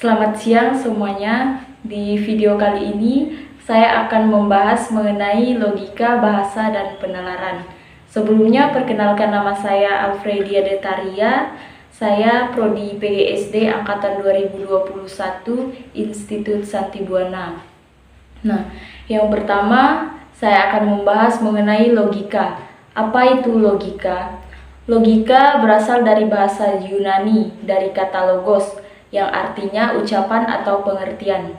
Selamat siang semuanya. Di video kali ini saya akan membahas mengenai logika bahasa dan penalaran. Sebelumnya perkenalkan, nama saya Alfredia Detaria. Saya Prodi PGSD angkatan 2021 Institut Santibuana. Nah, yang pertama saya akan membahas mengenai logika. Apa itu logika? Logika berasal dari bahasa Yunani, dari kata logos, yang artinya ucapan atau pengertian.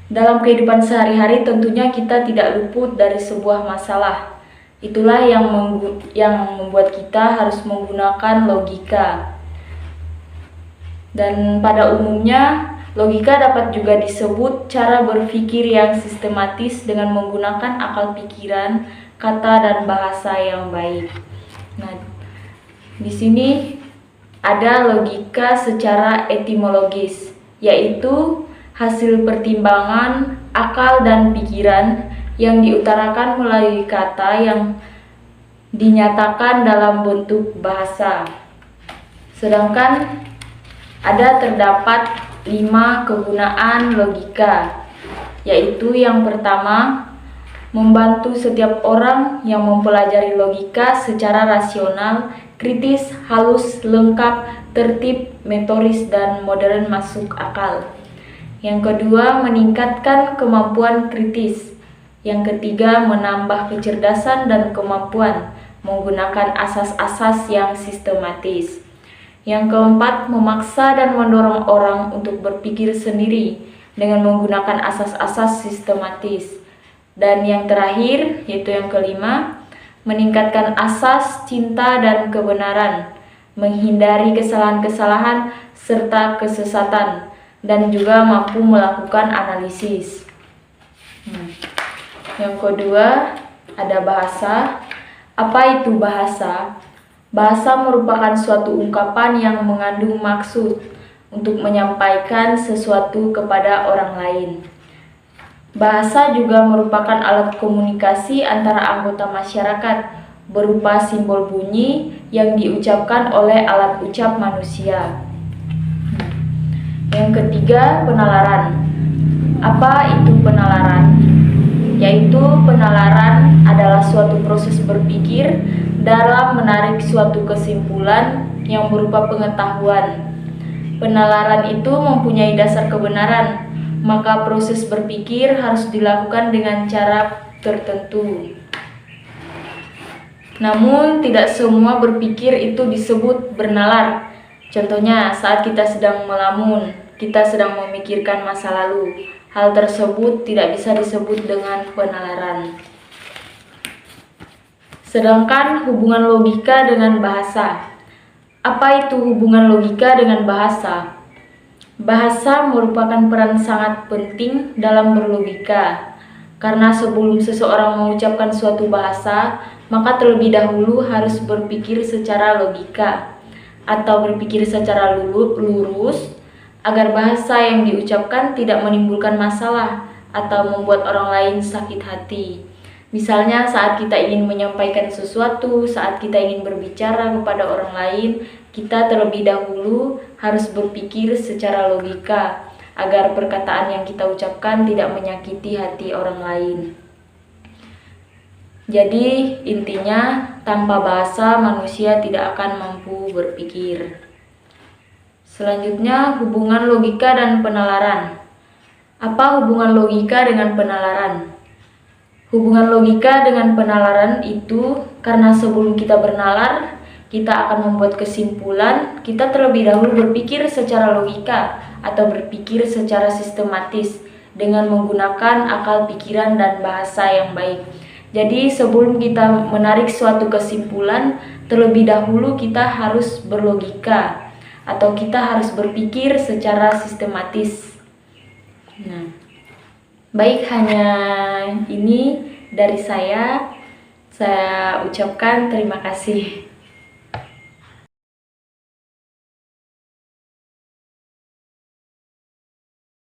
Dalam kehidupan sehari-hari tentunya kita tidak luput dari sebuah masalah. Itulah yang membuat kita harus menggunakan logika. Dan pada umumnya, logika dapat juga disebut cara berpikir yang sistematis dengan menggunakan akal pikiran, kata, dan bahasa yang baik. Nah, di sini ada logika secara etimologis, yaitu hasil pertimbangan akal dan pikiran yang diutarakan melalui kata yang dinyatakan dalam bentuk bahasa. Sedangkan terdapat 5 kegunaan logika, yaitu yang pertama, membantu setiap orang yang mempelajari logika secara rasional, kritis, halus, lengkap, tertib, metodis, dan modern masuk akal. Yang kedua, meningkatkan kemampuan kritis. Yang ketiga, menambah kecerdasan dan kemampuan menggunakan asas-asas yang sistematis. Yang keempat, memaksa dan mendorong orang untuk berpikir sendiri dengan menggunakan asas-asas sistematis. Dan yang terakhir, yaitu yang kelima, meningkatkan asas cinta dan kebenaran, menghindari kesalahan-kesalahan serta kesesatan, dan juga mampu melakukan analisis. Yang kedua, ada bahasa. Apa itu bahasa? Bahasa merupakan suatu ungkapan yang mengandung maksud untuk menyampaikan sesuatu kepada orang lain. Bahasa juga merupakan alat komunikasi antara anggota masyarakat berupa simbol bunyi yang diucapkan oleh alat ucap manusia. Yang ketiga, penalaran. Apa itu penalaran? Yaitu penalaran adalah suatu proses berpikir dalam menarik suatu kesimpulan yang berupa pengetahuan. Penalaran itu mempunyai dasar kebenaran, maka proses berpikir harus dilakukan dengan cara tertentu. Namun, tidak semua berpikir itu disebut bernalar. Contohnya, saat kita sedang melamun, kita sedang memikirkan masa lalu. Hal tersebut tidak bisa disebut dengan penalaran. Sedangkan hubungan logika dengan bahasa. Apa itu hubungan logika dengan bahasa? Bahasa merupakan peran sangat penting dalam berlogika, karena sebelum seseorang mengucapkan suatu bahasa, maka terlebih dahulu harus berpikir secara logika atau berpikir secara lurus agar bahasa yang diucapkan tidak menimbulkan masalah atau membuat orang lain sakit hati. Misalnya saat kita ingin menyampaikan sesuatu, saat kita ingin berbicara kepada orang lain, kita terlebih dahulu harus berpikir secara logika agar perkataan yang kita ucapkan tidak menyakiti hati orang lain. Jadi intinya, tanpa bahasa manusia tidak akan mampu berpikir. Selanjutnya, hubungan logika dan penalaran. Apa hubungan logika dengan penalaran? Hubungan logika dengan penalaran itu karena sebelum kita bernalar, kita akan membuat kesimpulan, kita terlebih dahulu berpikir secara logika atau berpikir secara sistematis dengan menggunakan akal pikiran dan bahasa yang baik. Jadi sebelum kita menarik suatu kesimpulan, terlebih dahulu kita harus berlogika atau kita harus berpikir secara sistematis. Nah, baik, hanya ini dari saya. Saya ucapkan terima kasih.